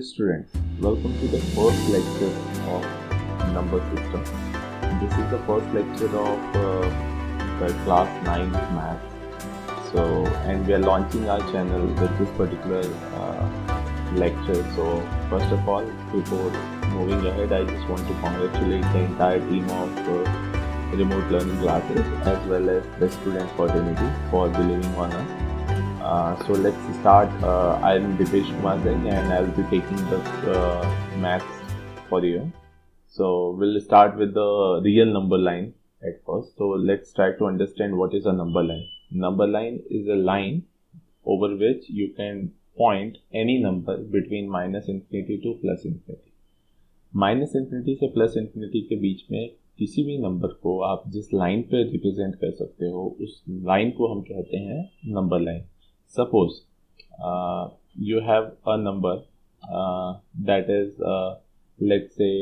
Dear students, welcome to the first lecture of number system. This is the first lecture of the class 9 maths. And we are launching our channel with this particular lecture. So first of all, before moving ahead, I just want to congratulate the entire team of remote learning classes as well as the student fraternity for believing on us. So let's start. I'm Dipesh Kumar Singh and I'll be taking the maths for you. So we'll start with the real number line at first. So let's try to understand what is a number line. Number line is a line over which you can point any number between minus infinity to plus infinity. Minus infinity से plus infinity के बीच में किसी भी number को आप जिस line पे रिप्रेजेंट कर सकते हो उस लाइन को हम कहते हैं number line. Suppose you have a number that is let's say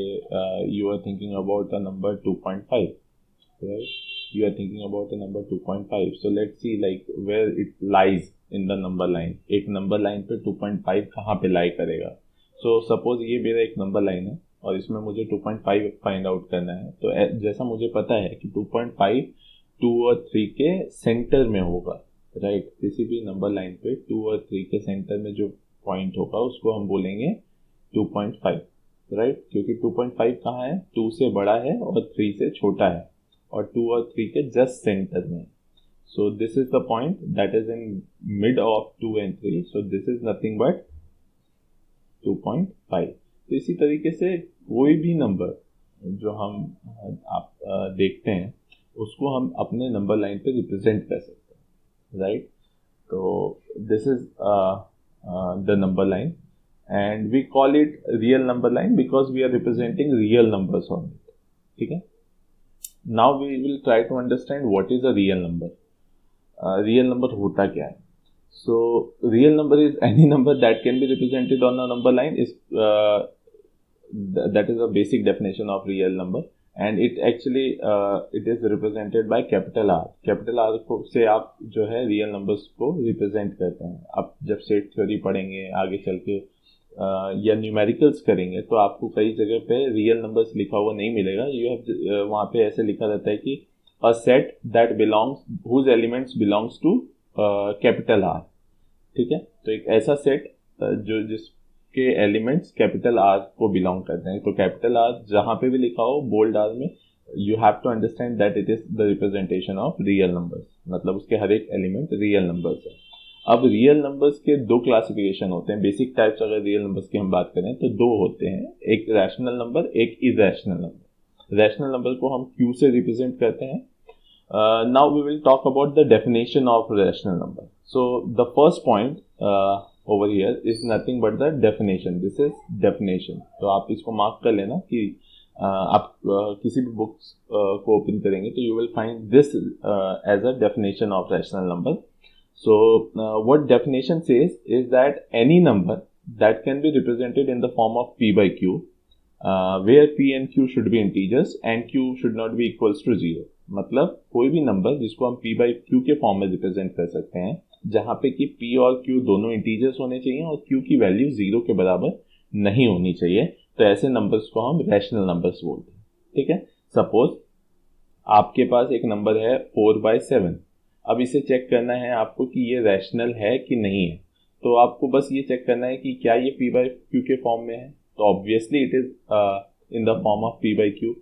you are thinking about a number 2.5, right? You are thinking about a number 2.5. So let's see like where it lies in the number line. एक number line पे 2.5 कहाँ पे lie करेगा. So suppose ये मेरा एक number line है और इसमें मुझे 2.5 फाइंड आउट करना है. तो जैसा मुझे पता है कि 2.5 2 और 3 के सेंटर में होगा, राइट. किसी भी नंबर लाइन पे 2 और 3 के सेंटर में जो पॉइंट होगा उसको हम बोलेंगे 2.5, राइट. क्योंकि 2.5 कहाँ है, 2 से बड़ा है और 3 से छोटा है और 2 और 3 के जस्ट सेंटर में. So this is the point that is in mid of 2 and 3. So this is nothing but 2.5. तो इसी तरीके से कोई भी नंबर जो हम आप देखते हैं उसको हम अपने नंबर लाइन पे रिप्रेजेंट कर सकते हैं, right? So this is the number line and we call it real number line because we are representing real numbers on it. ठीक है. Now we will try to understand what is a real number. Real number होता क्या है? So real number is any number that can be represented on a number line. Is that is a basic definition of real number. And it actually it is represented by capital R. Capital R से आप जो है real numbers को represent करते हैं. आप जब set theory पढ़ेंगे आगे चल के या न्यूमेरिकल्स करेंगे तो आपको कई जगह पे रियल नंबर्स लिखा हुआ नहीं मिलेगा. यू हैव वहाँ पे ऐसे लिखा रहता है कि a set that belongs whose elements belongs to capital R. ठीक है. तो एक ऐसा सेट जो जिसके एलिमेंट्स कैपिटल आर को बिलोंग करते हैं. तो कैपिटल आर जहाँ पे भी लिखा हो बोल्ड आर में, you have to understand that it is the representation of real numbers. मतलब उसके हर एक एलिमेंट रियल नंबर्स है. अब रियल नंबर्स के दो क्लासिफिकेशन होते हैं. बेसिक टाइप्स अगर रियल नंबर्स की हम बात करें तो दो होते हैं, एक रैशनल नंबर, एक इरेशनल नंबर. रैशनल नंबर को हम क्यू से रिप्रेजेंट करते हैं. Now we will talk about the definition of rational number. So the first point over here is nothing but the definition. This is definition. तो आप इसको mark कर लेना कि आप किसी भी बुक्स को ओपन करेंगे तो you will find this as a definition of rational number. So what definition says is that any number that can be represented in the form of p by q, where p and q should be integers and q should not be equals to 0. मतलब कोई भी number जिसको हम p by q के form में represent कर सकते हैं जहाँ पे कि p और q दोनों इंटीजर्स होने चाहिए और q की वैल्यू 0 के बराबर नहीं होनी चाहिए. तो ऐसे नंबर्स को हम रैशनल नंबर्स बोलते हैं. ठीक है. सपोज आपके पास एक नंबर है 4/7. अब इसे चेक करना है आपको कि ये रैशनल है कि नहीं है. तो आपको बस ये चेक करना है कि क्या ये p by q के फॉर्म में है. तो obviously it is in the form of p by q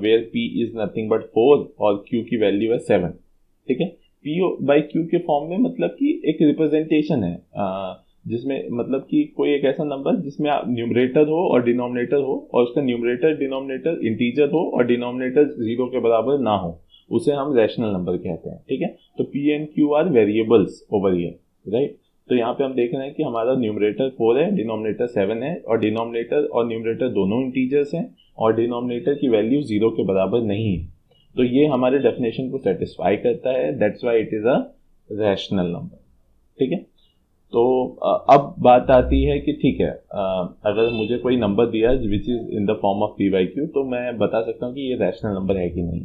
where p is nothing but 4 और q की वैल्यू है 7. ठीक है. p by q के फॉर्म में मतलब कि एक रिप्रेजेंटेशन है जिसमें मतलब कि कोई एक ऐसा नंबर जिसमें न्यूमरेटर हो और डिनोमिनेटर हो और उसका न्यूमरेटर डिनोमिनेटर इंटीजर हो और डिनोमिनेटर 0 के बराबर ना हो, उसे हम रैशनल नंबर कहते हैं. ठीक है. तो p and q are variables over here, right. तो यहाँ पे हम देख रहे हैं कि हमारा न्यूमरेटर 4 है, डिनोमिनेटर 7 है और डिनोमिनेटर और न्यूमरेटर दोनों इंटीजर्स हैं और डिनोमिनेटर की वैल्यू 0 के बराबर नहीं है. तो ये हमारे डेफिनेशन को सेटिस्फाई करता है. That's why it is a rational number. ठीक है. तो अब बात आती है कि ठीक है, अगर मुझे कोई नंबर दिया विच is in the form of p by q तो मैं बता सकता हूँ कि ये रैशनल नंबर है कि नहीं.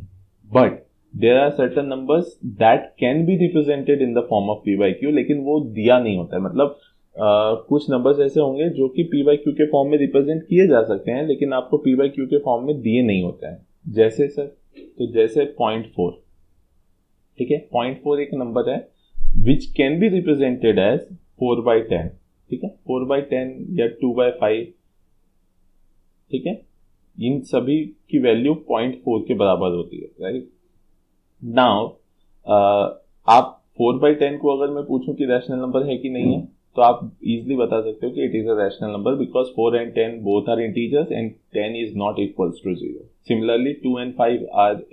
But there are certain numbers that can be represented in the form of p by q, लेकिन वो दिया नहीं होता है. मतलब कुछ नंबर्स ऐसे होंगे जो कि पी बाई क्यू के फॉर्म में रिप्रेजेंट किए जा सकते हैं, लेकिन आपको पी बाई क्यू के फॉर्म में दिए नहीं होते हैं। जैसे सर, तो जैसे 0.4, ठीक है, 0.4 एक नंबर है which can be represented as 4/10, ठीक है, 4/10 या 2/5, ठीक है, इन सभी की वैल्यू 0.4 के बराबर होती है, राइट। नाउ आप 4/10 को अगर मैं पूछूं कि रैशनल नंबर है कि नहीं है, तो आप इजीली बता सकते हो कि it is a rational number because 4 and 10 both are integers and 10 is not equals to 0। Similarly 2 and 5 are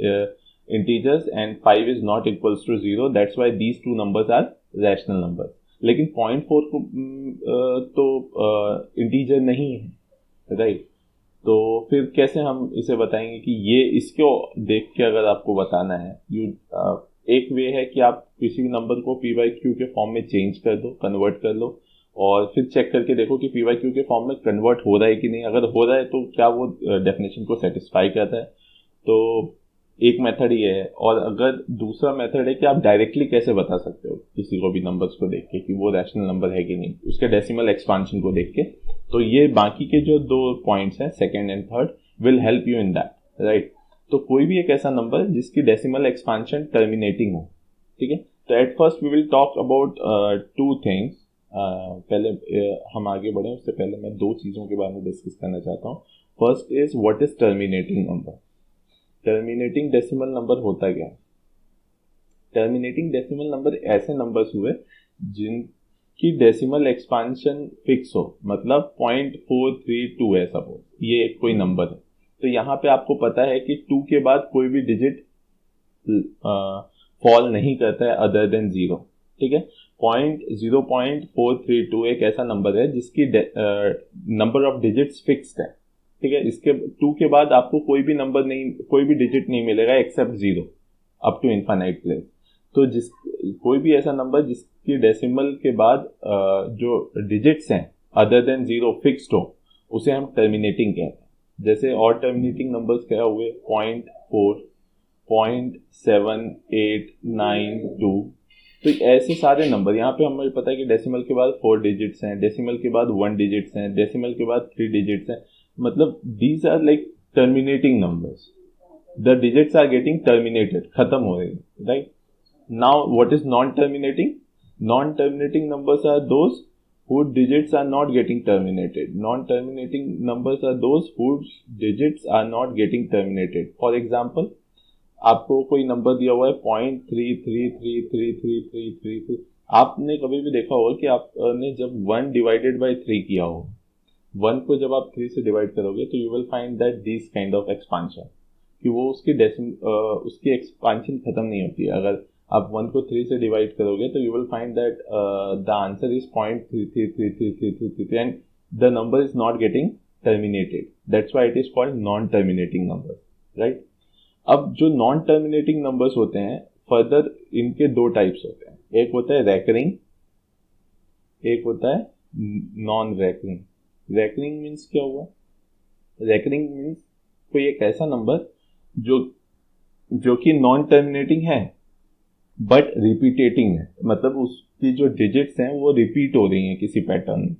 integers and 5 is not equals to 0, that's why these two numbers are rational number. लेकिन 0.4 को तो integer नहीं है, right. तो फिर कैसे हम इसे बताएंगे कि ये, इसको देख के अगर आपको बताना है, एक वे है कि आप किसी भी नंबर को पी बाई क्यू के फॉर्म में चेंज कर दो, कन्वर्ट कर लो, और फिर चेक करके देखो कि पी बाई क्यू के फॉर्म में कन्वर्ट हो रहा है कि नहीं। अगर हो रहा है तो क्या वो डेफिनेशन को सेटिस्फाई करता है। तो एक मेथड ये है। और अगर दूसरा मेथड है कि आप डायरेक्टली कैसे बता सकते हो किसी को भी नंबर्स को देख के कि वो रैशनल नंबर है कि नहीं, उसके डेसिमल एक्सपांशन को देख के। तो ये बाकी के जो दो पॉइंट्स हैं, second and third, will help you in that, right. तो कोई भी एक ऐसा नंबर जिसकी डेसिमल एक्सपांशन टर्मिनेटिंग हो, ठीक है। तो at first we will talk about two things. पहले हम आगे बढ़े उससे पहले मैं दो चीज़ों के बारे में डिस्कस करना चाहता हूँ। First is what is terminating number. Terminating decimal number होता क्या है? टर्मिनेटिंग डेसिमल नंबर ऐसे नंबर्स हुए जिनकी डेसिमल एक्सपांशन फिक्स हो, मतलब 0.432 है सपोज, ये कोई नंबर है। तो यहाँ पे आपको पता है कि 2 के बाद कोई भी डिजिट फॉल नहीं करता है अदर देन 0, ठीक है। 0.432 एक ऐसा नंबर है जिसकी नंबर ऑफ डिजिट्स फिक्स्ड है, ठीक है। इसके 2 के बाद आपको कोई भी नंबर नहीं, कोई भी डिजिट नहीं मिलेगा except 0 up to infinite place. तो कोई भी ऐसा नंबर जिसकी डेसिमल के बाद जो डिजिट्स हैं अदर देन 0 फिक्स्ड हो, उसे हम टर्मिनेटिंग कहते हैं। जैसे और टर्मिनेटिंग नंबर्स क्या हुए? 0.4, 0.7892। तो ऐसे सारे नंबर, यहाँ पे हमें पता है कि डेसिमल के बाद 4 डिजिट्स हैं, डेसिमल के बाद 1 डिजिट्स हैं, डेसिमल के बाद 3 डिजिट्स हैं, मतलब these are like terminating numbers. The digits are getting terminated, खत्म हो रही है, right. Now what is non terminating? Non terminating numbers are those whose digits are not getting terminated. Non-terminating numbers are those whose digits are not getting terminated. For example, आपको कोई number दिया हुआ है 0.33333333। आपने कभी भी देखा होगा कि आपने जब 1 डिवाइडेड बाई 3 किया हो, 1 को जब आप 3 से डिवाइड करोगे तो you will find that this kind of expansion, कि वो उसकी एक्सपांशन खत्म नहीं होती है। अगर आप 1 को 3 से डिवाइड करोगे तो you will find that the answer is 0.333333 and the number is not getting terminated, that's why it is called non terminating number, right. अब जो नॉन टर्मिनेटिंग नंबर्स होते हैं, फर्दर इनके दो टाइप्स होते हैं, एक होता है रैकरिंग, एक होता है नॉन रैकरिंग। रैकरिंग मीन्स क्या हुआ? रैकरिंग मीन्स कोई एक ऐसा नंबर जो कि नॉन टर्मिनेटिंग है बट रिपीटेटिंग है, मतलब उसकी जो डिजिट्स हैं वो रिपीट हो रही हैं किसी पैटर्न में।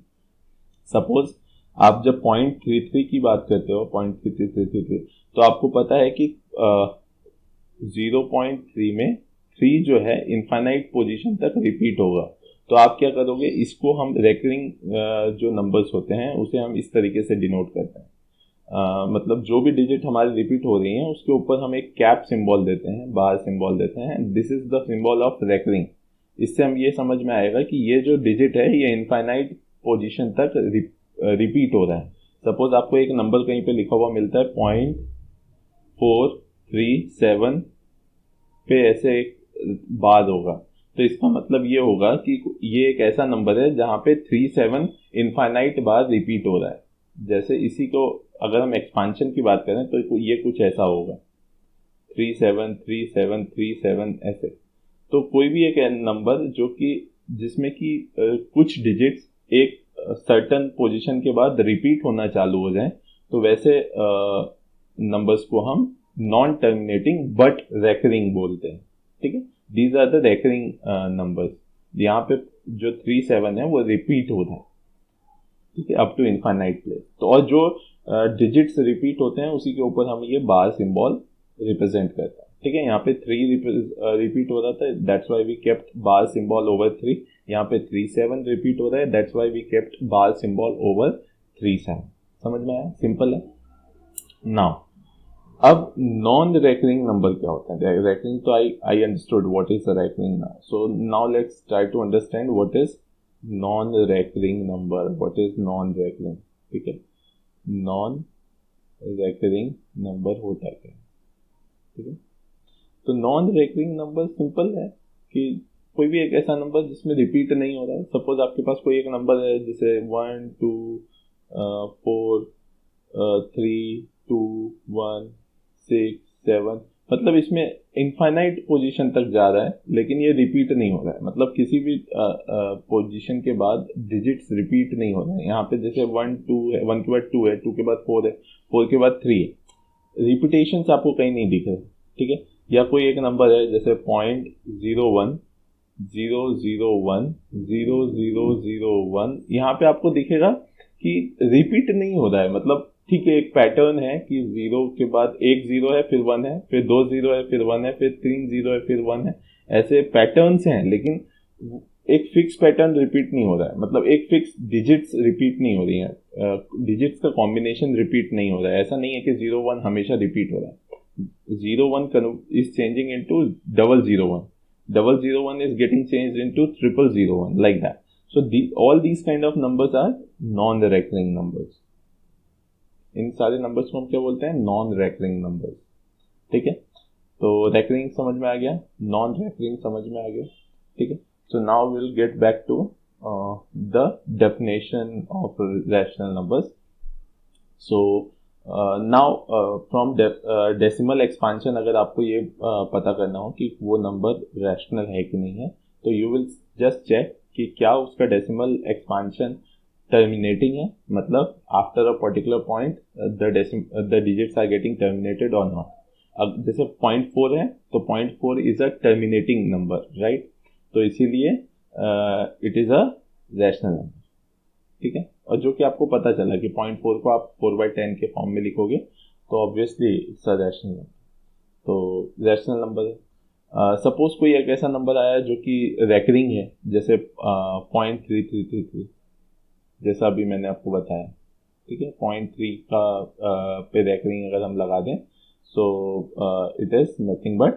सपोज आप जब 0.33 की बात करते हो, 0.3333, तो आपको पता है कि 0.3 में 3 जो है इनफाइनाइट पोजीशन तक रिपीट होगा। तो आप क्या करोगे, इसको हम रेकरिंग जो नंबर्स होते हैं उसे हम इस तरीके से डिनोट करते हैं। मतलब जो भी डिजिट हमारी रिपीट हो रही हैं उसके ऊपर हम एक कैप सिंबल देते हैं, बार सिंबल देते हैं, this is the symbol of recurring. इससे हम ये समझ में आएगा कि ये जो डिजिट है ये इनफाइनाइट पोजीशन तक रिपीट हो रहा है। सपोज आपको एक नंबर कहीं पे लिखा हुआ मिलता है 0.437 पे ऐसे एक बार होगा, तो इसका मतलब ये होगा कि ये एक ऐसा नंबर है जहाँ पे 37 इनफाइनाइट बार रिपीट हो रहा है। जैसे इसी को अगर हम एक्सपांशन की बात करें तो ये कुछ ऐसा होगा, 373737 ऐसे। तो कोई भी एक नंबर जो कि जिसमें कि कुछ डिजिट्स एक सर्टन पोजीशन के बाद रिपीट होना चालू हो जाए, तो वैसे नंबर्स को हम नॉन टर्मिनेटिंग बट रेकरिंग बोलते हैं, ठीक है। These are the recurring numbers. यहाँ पे जो 3 7 है वो रिपीट होता है, ठीक है, अप टू इनफाइनाइट प्लेस। तो और जो डिजिट्स रिपीट होते हैं उसी के ऊपर हम ये बार सिंबल रिप्रेजेंट करते हैं, ठीक है। यहाँ पे 3 रिपीट हो रहा था, that's why we kept bar symbol over 3। यहाँ पे 3 7 रिपीट हो रहा है, that's why we kept bar symbol over 3 7। समझ में आया? सिंपल है। नाउ अब नॉन रेकरिंग नंबर क्या होता है? रेकरिंग तो I understood what is the recurring now, so now let's try to understand what is non recurring number, what is non recurring, ठीक है। नॉन रेकरिंग नंबर होता क्या है, ठीक है। तो नॉन रेकरिंग नंबर सिंपल है कि कोई भी एक ऐसा नंबर जिसमें रिपीट नहीं हो रहा है। सपोज आपके पास कोई एक नंबर है जैसे 1 2 4 3 2 1 6 7, मतलब इसमें इनफाइनाइट पोजीशन तक जा रहा है लेकिन ये रिपीट नहीं हो रहा है, मतलब किसी भी पोजीशन के बाद डिजिट्स रिपीट नहीं हो रहे हैं। यहाँ पे जैसे 1 2 है, 1 के बाद 2 है, 2 के बाद 4 है, 4 के बाद 3 है, रिपीटेशंस आपको कहीं नहीं दिख रहे, ठीक है। या कोई एक नंबर है जैसे 0.01 001 0001, यहाँ पे आपको दिखेगा कि रिपीट नहीं हो रहा है, मतलब ठीक है एक पैटर्न है कि 0 के बाद एक 0 है, फिर 1 है, फिर 2 0 है, फिर 1 है, फिर 3 0 है, फिर 1 है, ऐसे पैटर्न्स हैं, लेकिन एक फिक्स पैटर्न रिपीट नहीं हो रहा है, मतलब एक फिक्स डिजिट्स रिपीट नहीं हो रही है, डिजिट्स का कॉम्बिनेशन रिपीट नहीं हो रहा है। ऐसा नहीं है कि 0 1 हमेशा रिपीट हो रहा है। 0 1 is changing into 001. 001 is getting changed into 0001, like that. So all these kind of numbers are non-recurring numbers. इन सारे नंबर्स को हम क्या बोलते हैं? नॉन रेकरिंग नंबर्स, ठीक है। तो रेकरिंग समझ में आ गया, नॉन रेकरिंग समझ में आ गया, ठीक है। So now will get back to the definition of rational numbers. So now from decimal expansion अगर आपको ये पता करना हो कि वो नंबर रैशनल है कि नहीं है, तो यू विल जस्ट चेक कि क्या उसका डेसिमल एक्सपांशन टर्मिनेटिंग है, मतलब after a particular point the digits are getting terminated और नॉट। अब जैसे 0.4 है तो 0.4 is a terminating number, right, तो इसीलिए it is a rational number, ठीक है। और जो कि आपको पता चला कि 0.4 को आप 4/10 के फॉर्म में लिखोगे तो obviously it's a rational number, तो रैशनल नंबर है। सपोज कोई एक ऐसा नंबर आया जो कि रेकरिंग है, जैसे 0.3333, जैसा अभी मैंने आपको बताया, ठीक है। 0.3 का पे रेकरिंग अगर हम लगा दें, so it is nothing but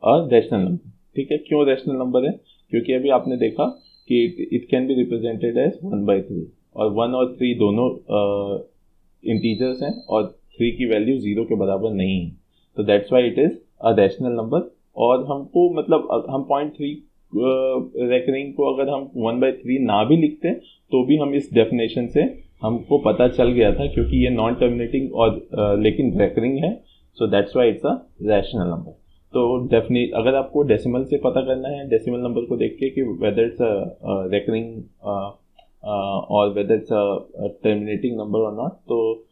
a rational number, ठीक है। क्यों रैशनल नंबर है? क्योंकि अभी आपने देखा कि it can be represented as 1/3, और 1 और 3 दोनों इंटीजर्स हैं और 3 की वैल्यू 0 के बराबर नहीं है, तो that's why it is a rational number. और हमको मतलब हम 0.3 रेकरिंग को अगर हम 1/3 ना भी लिखते तो भी हम इस डेफिनेशन से हमको पता चल गया था, क्योंकि ये नॉन टर्मिनेटिंग और लेकिन रेकरिंग है, so that's why it's a rational number. तो डेफिनेट अगर आपको डेसिमल से पता करना है, डेसिमल नंबर को देख के कि वेदर इट्स अ रेकरिंग और whether it's a terminating number और नॉट, तो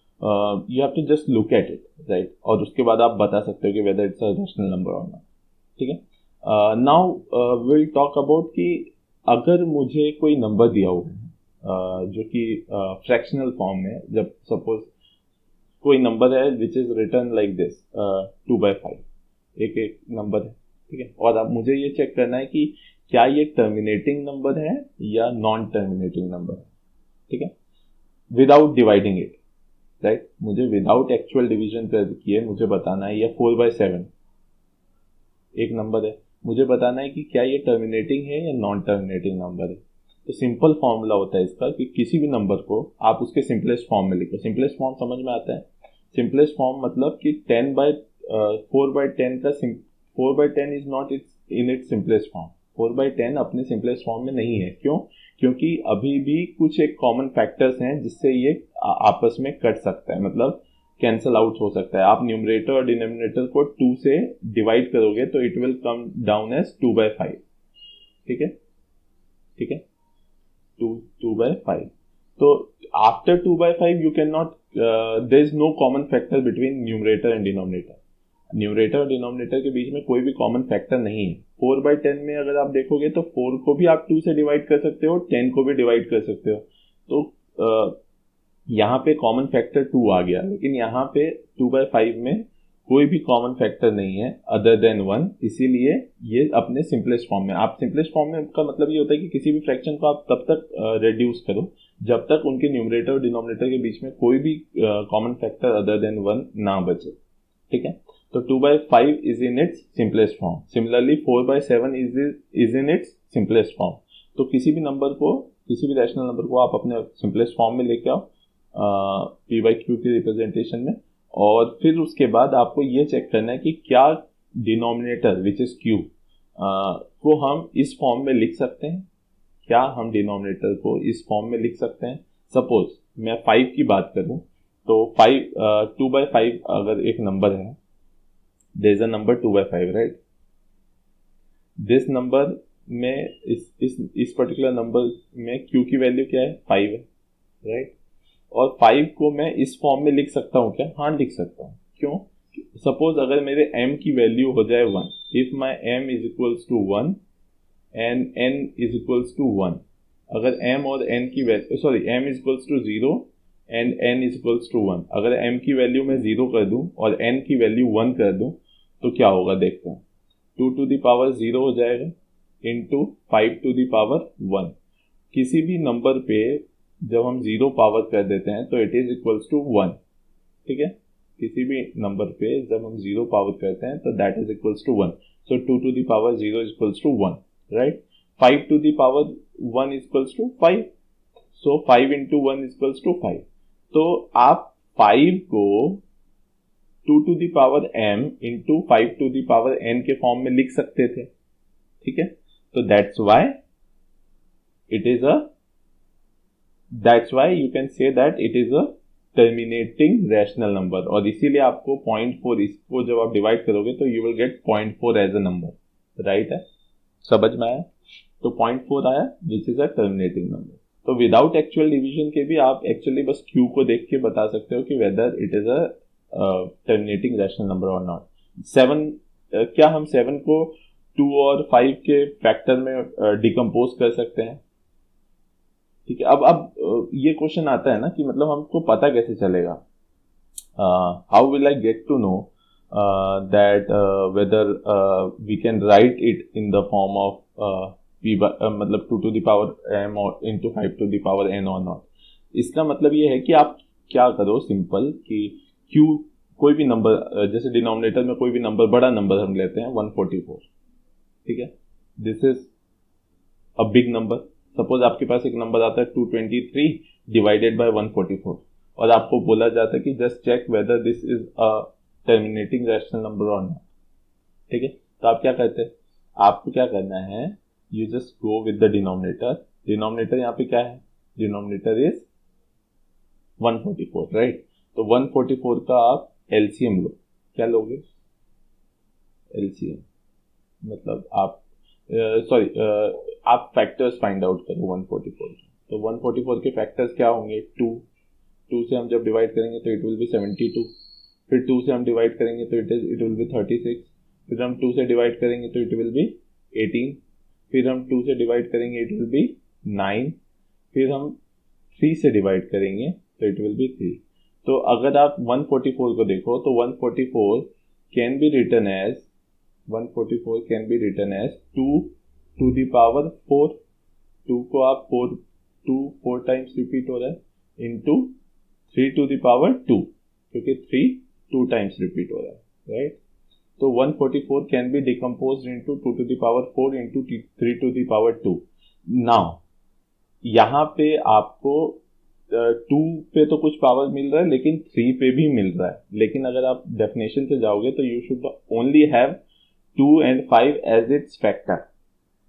you have to just look at it, right, और उसके बाद आप बता सकते हो कि whether it's a rational number और नॉट, ठीक है। नाउ विल टॉक अबाउट कि अगर मुझे कोई नंबर दिया हुआ है जो कि फ्रैक्शनल फॉर्म में, जब सपोज कोई नंबर है which is return like this 2/5, एक नंबर है, ठीक है, और अब मुझे ये चेक करना है कि क्या ये टर्मिनेटिंग नंबर है या नॉन टर्मिनेटिंग नंबर है, ठीक है, विदाउट डिवाइडिंग इट, राइट, मुझे विदाउट एक्चुअल डिवीजन किए मुझे बताना है। या 4/7 एक नंबर है, मुझे बताना है कि क्या ये टर्मिनेटिंग है या नॉन टर्मिनेटिंग नंबर है। तो सिंपल फॉर्मूला होता है इसका कि किसी भी नंबर को आप उसके सिंपलेस्ट फॉर्म में लिखो। सिंपलेस्ट फॉर्म समझ में आता है? सिंपलेस्ट फॉर्म मतलब कि 4/10 का 4/10 is not in its simplest form. 4/10 अपने सिंपलेस्ट फॉर्म में नहीं है। क्यों? क्योंकि अभी भी कुछ एक कॉमन फैक्टर्स हैं जिससे ये आपस में कट सकता है, मतलब कैंसल आउट हो सकता है। आप न्यूमरेटर और डिनोमिनेटर को 2 से डिवाइड करोगे तो it will come down as 2/5, ठीक है, ठीक है, 2/5। तो after 2/5 you can not, there is no common factor between numerator and denominator, numerator और डिनोमिनेटर के बीच में कोई भी कॉमन फैक्टर नहीं है। 4/10 में अगर आप देखोगे तो 4 को भी आप 2 से डिवाइड कर सकते हो, 10 को भी डिवाइड कर सकते हो। तो यहाँ पे कॉमन फैक्टर 2 आ गया, लेकिन यहाँ पे 2/5 में कोई भी कॉमन फैक्टर नहीं है अदर देन 1, इसीलिए ये अपने सिंपलेस्ट फॉर्म में। आप सिंपलेस्ट फॉर्म में का मतलब ये होता है कि किसी भी फ्रैक्शन को आप तब तक रिड्यूस करो जब तक उनके न्यूमरेटर और डिनोमिनेटर के बीच में कोई भी कॉमन फैक्टर अदर देन 1 ना बचे। ठीक है, तो 2/5 is in its simplest form. Similarly 4/7 is in its simplest form. तो किसी भी नंबर को, किसी भी रैशनल नंबर को आप अपने सिंपलेस्ट फॉर्म में लेके आओ p/q की रिप्रेजेंटेशन में, और फिर उसके बाद आपको ये चेक करना है कि क्या डिनोमिनेटर विच इज q को हम इस फॉर्म में लिख सकते हैं। क्या हम डिनोमिनेटर को इस फॉर्म में लिख सकते हैं? सपोज मैं 5 की बात करूं तो 2/5 अगर एक नंबर है, there is a number 2/5, right. This number में इस पर्टिकुलर नंबर में q की वैल्यू क्या है? 5 है, राइट। और 5 को मैं इस फॉर्म में लिख सकता हूँ क्या? हाँ, लिख सकता हूँ। क्यों? सपोज अगर मेरे m की वैल्यू हो जाए 1, if my m is equals to 1 and n is equals to 1, अगर m और n की value m is equals to 0 and n is equals to 1, अगर m की वैल्यू मैं 0 कर दूं और n की वैल्यू 1 कर दूं तो क्या होगा देखते हैं। 2 to the power 0 हो जाएगा इंटू 5 to the power 1। किसी भी नंबर पे जब हम 0 पावर कर देते हैं तो इट इज इक्वल्स टू 1। ठीक है, किसी भी नंबर पे जब हम 0 पावर करते हैं तो that is equals to 1। So 2 to the power 0 is equals to 1, right. 5 to the power 1 is equals to 5, so 5 into 1 is equals to 5। तो आप 5 को 2 to the power m into 5 to the power n के form में लिख सकते थे। ठीक है, तो that's why you can say that it is a terminating rational number. और इसीलिए आपको 0.4, इसको जब आप डिवाइड करोगे तो you will get 0.4 as a number, right है। समझ में आया? तो 0.4 आया which is a terminating number. तो विदाउट एक्चुअल डिवीजन के भी आप एक्चुअली बस q को देख के बता सकते हो कि whether it is a terminating rational number और नॉट। 7 क्या हम 7 को 2 और 5 के फैक्टर में डिकम्पोज कर सकते हैं? ठीक है, अब ये क्वेश्चन आता है ना कि मतलब हमको पता कैसे चलेगा, how will I get to know that whether we can write it in the form of मतलब 2 to the power m और into 5 to the power n और नॉट। इसका मतलब ये है कि आप क्या करो सिंपल कि q कोई भी नंबर, जैसे डिनोमिनेटर में कोई भी नंबर, बड़ा नंबर हम लेते हैं 144। ठीक है, this is a big number. Suppose आपके पास एक नंबर आता है 223 डिवाइडेड बाय 144 और आपको बोला जाता है कि just check whether this is a terminating rational number और नॉट। ठीक है, तो आप क्या करते हैं, आपको क्या करना है, you just go with the denominator. Denominator यहाँ पे क्या है? Denominator is 144, right. तो 144 का आप एलसीएम लो। क्या लोगे? एलसीएम मतलब आप आप फैक्टर्स फाइंड आउट करो 144 के। तो 144 के फैक्टर्स क्या होंगे? 2 से हम जब डिवाइड करेंगे तो इट विल बी 72, फिर 2 से हम डिवाइड करेंगे तो इट विल बी 36, फिर हम 2 से डिवाइड करेंगे तो इट विल बी 18, फिर हम 2 से डिवाइड करेंगे इट विल बी 9, फिर हम 3 से डिवाइड करेंगे तो इट विल बी 3। तो अगर आप 144 को देखो तो 144 can be written as 2 to the power 4। 2 को आप 4 टाइम्स रिपीट हो रहा है इंटू 3 to the power 2, क्योंकि 3 2 टाइम्स रिपीट हो रहा है, राइट। तो 144 can B decompose into 2 to the power 4 into 3 to the power 2। Now यहाँ पे आपको 2 पे तो कुछ पावर मिल रहा है लेकिन 3 पे भी मिल रहा है, लेकिन अगर आप डेफिनेशन से जाओगे तो you should only have 2 and 5 as its factor.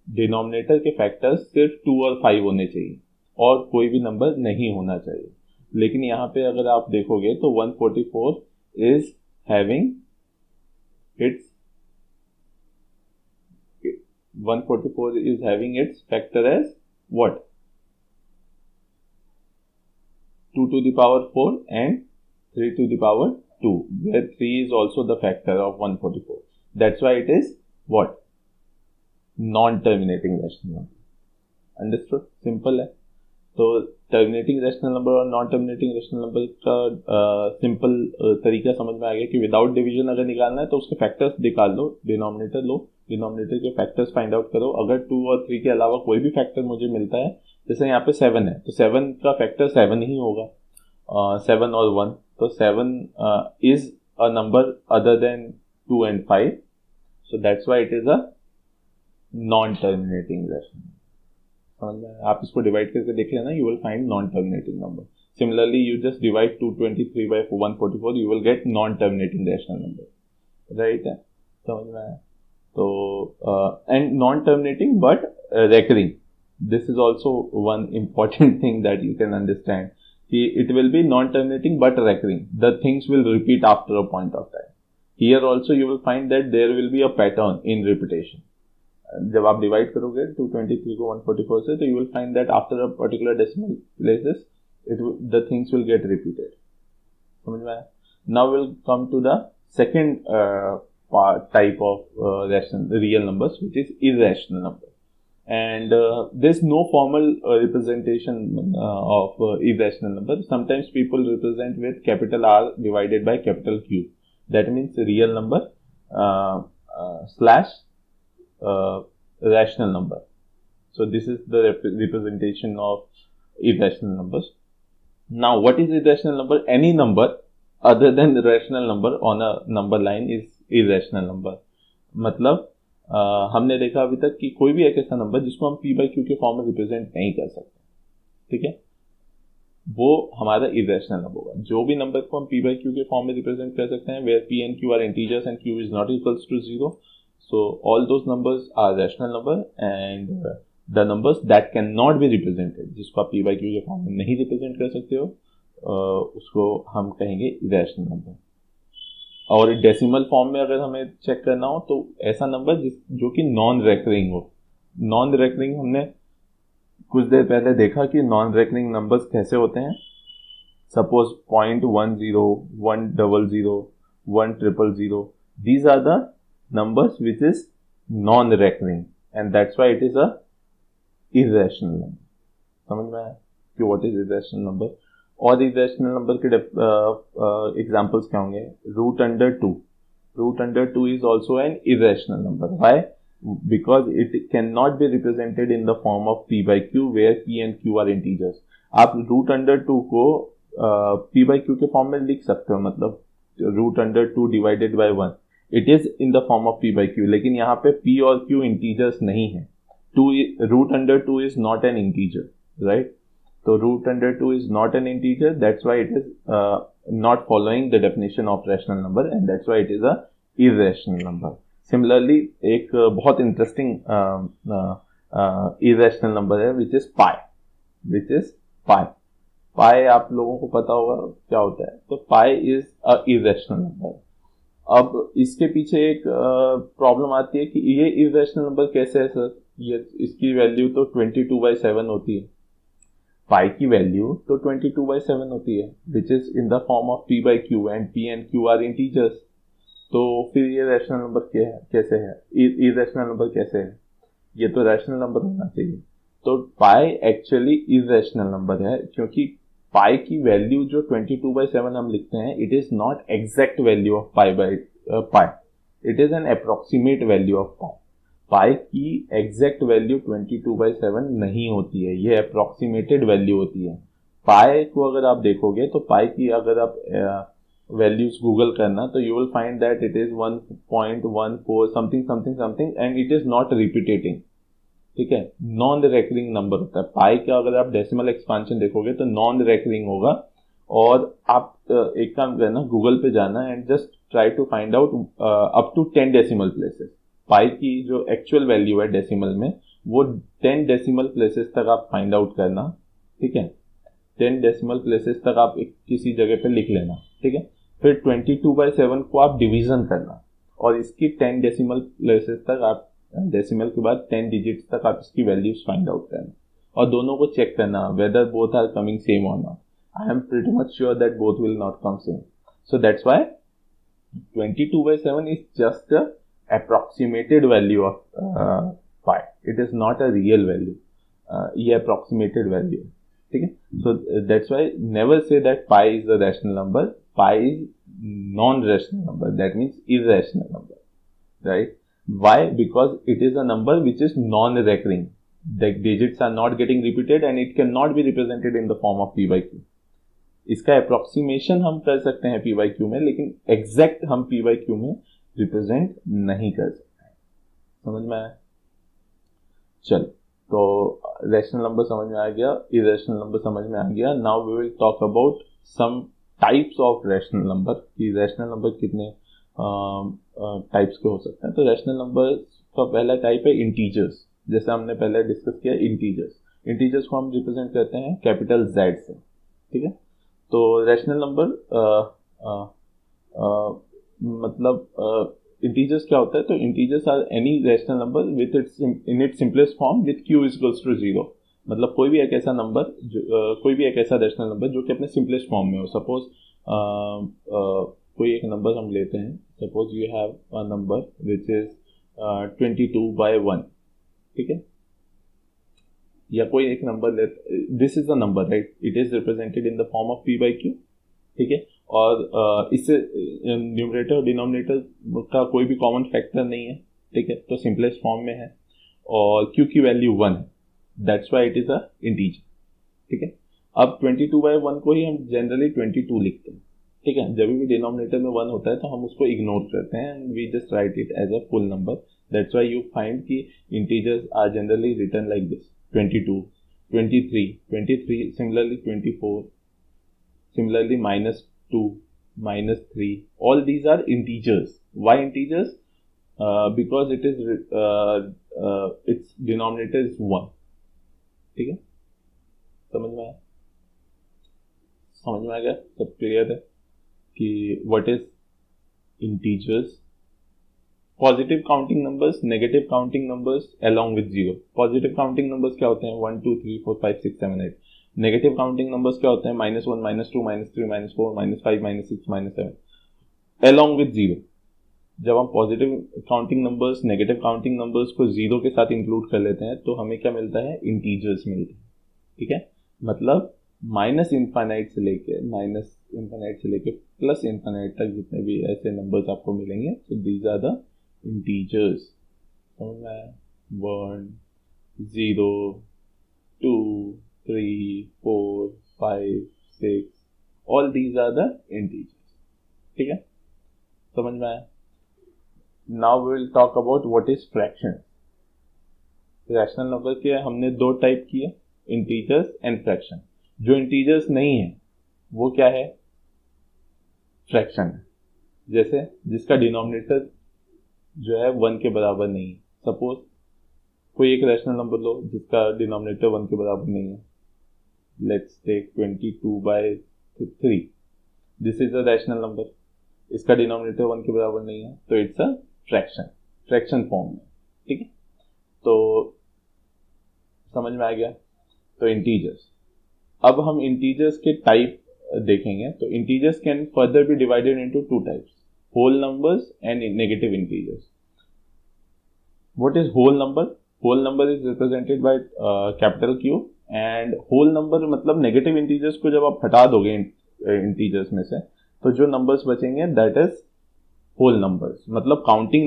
Denominator के फैक्टर्स सिर्फ 2 और 5 होने चाहिए और कोई भी नंबर नहीं होना चाहिए। लेकिन यहाँ पे अगर आप देखोगे तो 144 is having its 144 is having its factor as what? 2 to the power 4 and 3 to the power 2, where 3 is also the factor of 144. That's why it is what? Non-terminating rational number. Understood? Simple है. तो terminating rational number और non terminating rational number का simple तरीका समझ में आ गया कि विदाउट डिवीजन अगर निकालना है तो उसके फैक्टर्स निकाल लो, डिनोमिनेटर लो, डिनोमिनेटर के फैक्टर्स फाइंड आउट करो. अगर 2 और 3 के अलावा कोई भी फैक्टर मुझे मिलता है, जैसे यहाँ पे 7 है तो 7 का फैक्टर 7 ही होगा, 7 और 1. तो 7 is a number other than 2 and 5, so that's why it is a non terminating rational. समझ में? आप इसको डिवाइड करके देख लेना, you will find non terminating number. Similarly you just divide 223 by 144, you will gate non terminating rational number. Right है? समझ में आया? तो and non terminating but recurring. This is also one important thing that you can understand कि इट विल बी non terminating but recurring. The things will repeat after a point of time. Here also you will find that there will be a pattern in repetition. जब आप divide करोगे 223 को 144 से, तो you will find that after a particular decimal places the things will get repeated. समझ में आया? Now will come to the second type of real numbers, which is irrational number. And there's no formal representation of irrational number. Sometimes people represent with capital R divided by capital Q. That means real number slash rational number. So this is the representation of irrational numbers. Now what is irrational number? Any number other than the rational number on a number line is irrational number. मतलब हमने देखा अभी तक कि कोई भी एक ऐसा नंबर जिसको हम p by q के फॉर्म में रिप्रेजेंट नहीं कर सकते, ठीक है, वो हमारा irrational नंबर होगा. जो भी नंबर को हम p by q के फॉर्म में रिप्रेजेंट कर सकते हैं, where p and q are integers and q is not equals to 0, so all those numbers are rational number. And the numbers that cannot be represented, जिसको आप p by q के form में नहीं represent कर सकते हो, उसको हम कहेंगे irrational नंबर. और डेसिमल फॉर्म में अगर हमें चेक करना हो तो ऐसा नंबर जो कि नॉन रेकरिंग हो. नॉन रेकरिंग हमने कुछ देर पहले देखा कि नॉन रेकरिंग नंबर्स कैसे होते हैं. Suppose 0.10, 100, 100, these are the numbers which is non recurring, and that's why it is a irrational number. समझ में आया कि what is irrational number? और irrational number के examples क्या होंगे? √2. √2 is also an irrational number. Why? Because it cannot be represented in the form of p by q, where p and q are integers. आप √2 को p by q के form में लिख सकते हो, मतलब √2 divided by 1. It is in the form of p by q, लेकिन यहाँ पे p और q integers नहीं है. √2 is not an integer, right? So √2 is not an integer. That's why it is not following the definition of rational number, and that's why it is a irrational number. Similarly, एक बहुत interesting irrational number है, which is pi. Pi आप लोगों को पता होगा क्या होता है. तो pi is a irrational number. अब इसके पीछे एक प्रॉब्लम आती है कि ये irrational number कैसे है सर? ये इसकी वैल्यू तो 22/7 होती है. पाई की वैल्यू तो 22/7 होती है, which is in the form of p by q, and p and q are integers. तो फिर ये रैशनल नंबर कैसे है? इरैशनल नंबर कैसे है? ये तो रैशनल नंबर होना चाहिए. तो पाई एक्चुअली इरैशनल नंबर है, क्योंकि पाई की वैल्यू जो 22/7 हम लिखते हैं, it is not exact value of pi, it is an approximate value of pi. Pi की एग्जैक्ट वैल्यू 22/7 नहीं होती है, ये अप्रोक्सीमेटेड वैल्यू होती है. पाई को अगर आप देखोगे तो पाई की अगर आप वैल्यूज गूगल करना, तो you will find that it is 1.14 something and it is not repeating. ठीक है, नॉन रेकरिंग नंबर होता है. पाई का अगर आप डेसिमल एक्सपांशन देखोगे तो नॉन रेकरिंग होगा. और आप एक काम करना, गूगल पे जाना and just try to find out up to 10 decimal places. Pi की जो एक्चुअल वैल्यू है डेसिमल में, वो 10 डेसिमल प्लेसेस तक आप फाइंड आउट करना. ठीक है, 10 डेसिमल प्लेसेस तक आप किसी जगह पे लिख लेना. ठीक है, फिर 22/7 को आप डिवीजन करना और इसकी 10 डेसिमल प्लेसेस तक आप, डेसिमल के बाद 10 डिजिट्स तक आप इसकी वैल्यूज फाइंड आउट करना और दोनों को चेक करना whether both are coming same और not. I am pretty much sure that both will not come same. So that's why 22/7 is just the approximated value of pi. It is not a real value. ये approximated value है, ठीक है. So that's why never say that pi is a rational number. Pi is non-rational number. That means irrational number, right? Why? Because it is a number which is non-recurring. The digits are not getting repeated and it cannot be represented in the form of p by q. इसका approximation हम कर सकते हैं P by Q में, लेकिन exact हम P by Q में represent नहीं कर सकते. समझ में आया? चलो, तो रैशनल नंबर समझ में आ गया, इरेशनल नंबर समझ में आ गया. Now we will talk about some types of rational number, कि रैशनल नंबर कितने टाइप्स के हो सकते हैं. तो रैशनल नंबर का पहला टाइप है इंटीजर्स. जैसे हमने पहले डिस्कस किया, इंटीजर्स को हम रिप्रेजेंट करते हैं कैपिटल जेड से, ठीक है. तो रैशनल नंबर मतलब इंटीजर्स क्या होता है? तो integers are any rational number with its in its simplest form with q equals to 0. मतलब कोई भी एक ऐसा नंबर, कोई भी एक ऐसा रैशनल नंबर जो कि अपने सिंपलेस्ट फॉर्म में हो. सपोज कोई एक नंबर हम लेते हैं. Suppose you have a number which is 22/1, ठीक है. या कोई एक नंबर लेते, this is a number, right. It is represented in the form of p by Q, ठीक है. और इससे न्यूमरेटर और डिनोमिनेटर का कोई भी कॉमन फैक्टर नहीं है, ठीक है. तो सिंपलेस्ट फॉर्म में है और q की वैल्यू 1 है. That's why it is a integer, ठीक है. अब 22/1 को ही हम जनरली 22 लिखते हैं, ठीक है. जब भी डिनोमिनेटर में 1 होता है तो हम उसको इग्नोर करते हैं and we just write it as a full number. That's why you find कि integers are generally written like this: 22, 23, similarly 24, similarly -2, -3. All these are integers. Why integers? Because it is its denominator is 1. ठीक है, समझ में आया? समझ में आ गया? सब क्लियर है कि what is integers? Positive counting numbers, negative counting numbers along with 0. Positive counting numbers क्या होते हैं? 1 2 3 4 5 6 7 8. नेगेटिव काउंटिंग नंबर्स क्या होते हैं? -1 -2 -3 -4 -5 -6 -7 along with 0. जब हम positive counting numbers, negative counting numbers को 0 के साथ इंक्लूड कर लेते हैं तो हमें क्या मिलता है? इंटीजर्स मिलते हैं, ठीक है. मतलब माइनस इनफाइनाइट से लेके प्लस इनफाइनाइट तक जितने भी ऐसे नंबर्स आपको मिलेंगे, तो दीज आर द इंटीजर्स. समझ में आया? 1 0 2 3 4 5 6, all these are the integers, ठीक है. समझ में आया? Now we will talk about what is fraction. Rational number के हमने दो टाइप किए, इंटीजर्स एंड फ्रैक्शन. जो इंटीजर्स नहीं है वो क्या है? फ्रैक्शन है. जैसे जिसका डिनोमिनेटर जो है 1 के बराबर नहीं है. सपोज कोई एक रैशनल नंबर लो जिसका डिनोमिनेटर 1 के बराबर नहीं है. Let's take 22/3. This is a rational number. इसका डिनोमिनेटर 1 के बराबर नहीं है, तो इट्स अ फ्रैक्शन फॉर्म में, ठीक है. तो समझ में आ गया? तो इंटीजर्स. अब हम इंटीजर्स के टाइप देखेंगे. तो integers can further be divided into two types: whole numbers and negative integers. What is whole number? Whole number is represented by capital Q, and whole number मतलब negative integers को जब आप हटा दोगे integers में से, तो जो numbers बचेंगे that is whole numbers. मतलब counting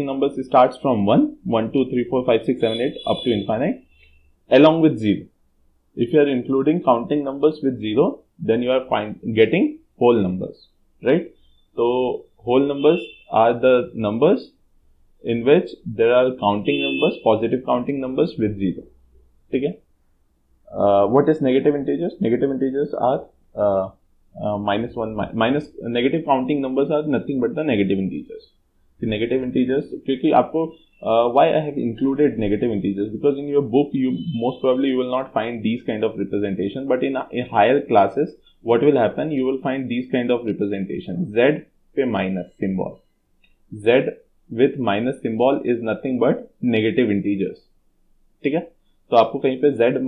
numbers starts from 1 1 2 3 4 5 6 7 8 up to infinite along with 0. If you are including counting numbers with 0, then you are getting whole numbers, right? So whole numbers are the numbers in which there are counting numbers, positive counting numbers with 0. ठीक है. What is negative integers? Negative integers are -1 negative counting numbers are nothing but the negative integers. The negative integers, क्योंकि आपको why I have included negative integers, because in your book you most probably you will not find these kind of representation, but in higher classes what will happen, you will find these kind of representation. Z पे minus symbol, Z with minus symbol is nothing but negative integers, ठीक है. तो आपको कहीं पे Z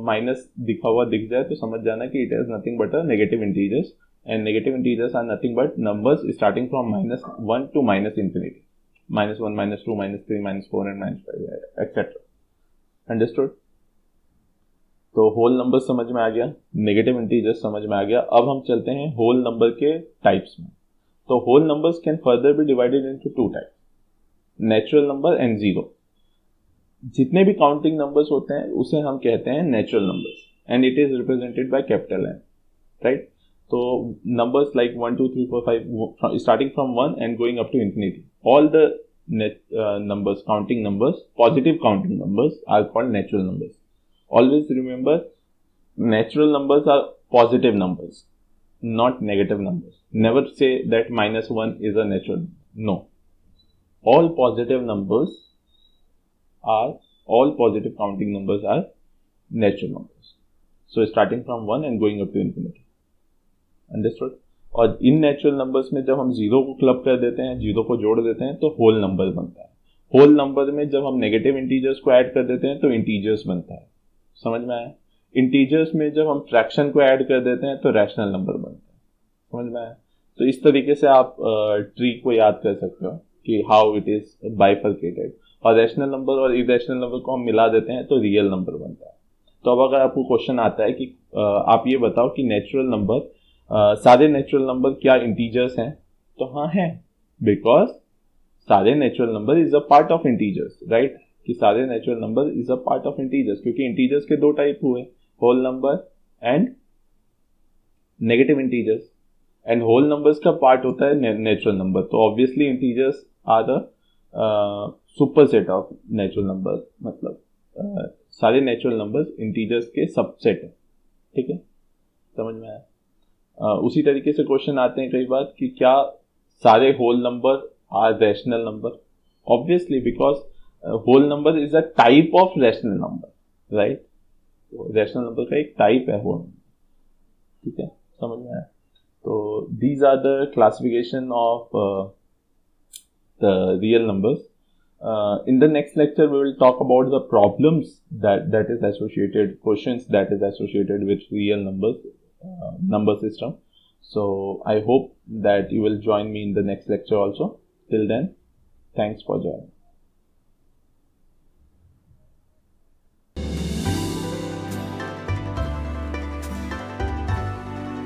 minus दिखा हुआ दिख जाए तो समझ जाना कि it is nothing but a negative integers. and negative integers are nothing but numbers starting from -1 to -infinity. -1, -2, -3, -4 and -5 etc. Understood? तो होल नंबर समझ में आ गया, नेगेटिव इंटीजर्स समझ में आ गया. अब हम चलते हैं होल नंबर के टाइप्स में. तो whole numbers can further be divided into two types, natural number and zero. जितने भी काउंटिंग नंबर्स होते हैं उसे हम कहते हैं natural numbers and it is represented by capital N, right. तो numbers like 1 2 3 4 5 starting from 1 and going up to infinity, all the numbers, counting numbers, positive counting numbers are called natural numbers. Always remember, natural numbers are positive numbers, not negative numbers. Never say that -1 is a natural number. No. All positive counting numbers are natural numbers. So starting from 1 and going up to infinity. Understood? और in natural numbers में जब हम zero को club कर देते हैं, zero को जोड़ देते हैं, तो होल नंबर बनता है. होल नंबर में जब हम नेगेटिव इंटीजर्स को ऐड कर देते हैं तो इंटीजर्स बनता है. समझ में आया? इंटीजर्स में जब हम फ्रैक्शन को ऐड कर देते हैं तो रैशनल नंबर बनता है. समझ में आया? तो इस तरीके से आप ट्री को याद कर सकते हो कि हाउ इट इज बाइफर्केटेड. और रैशनल नंबर और इरेशनल नंबर को हम मिला देते हैं तो रियल नंबर बनता है. तो अब अगर आपको क्वेश्चन आता है कि आप ये बताओ कि नेचुरल नंबर, सारे नेचुरल नंबर क्या इंटीजर्स हैं, तो हाँ हैं, बिकॉज सारे natural number is a part of integers, right. कि सारे natural number is a part of integers, क्योंकि इंटीजर्स के दो टाइप हुए, whole number and negative integers. And whole numbers का पार्ट होता है नेचुरल नंबर. तो obviously integers are the superset of natural number, मतलब सारे नेचुरल नंबर्स इंटीजर्स के सबसेट है. ठीक है, समझ में आया? उसी तरीके से क्वेश्चन आते हैं कई बार कि क्या सारे whole number are rational number. Obviously, because whole number is a type of rational number, right. Rational number का एक टाइप है होल नंबर. ठीक है, समझ में आया? तो these are the classification of the real numbers. In the next lecture we will talk about the problems that is associated, questions that is associated with real numbers, number system. So I hope that you will join me in the next lecture also. Till then, thanks for joining.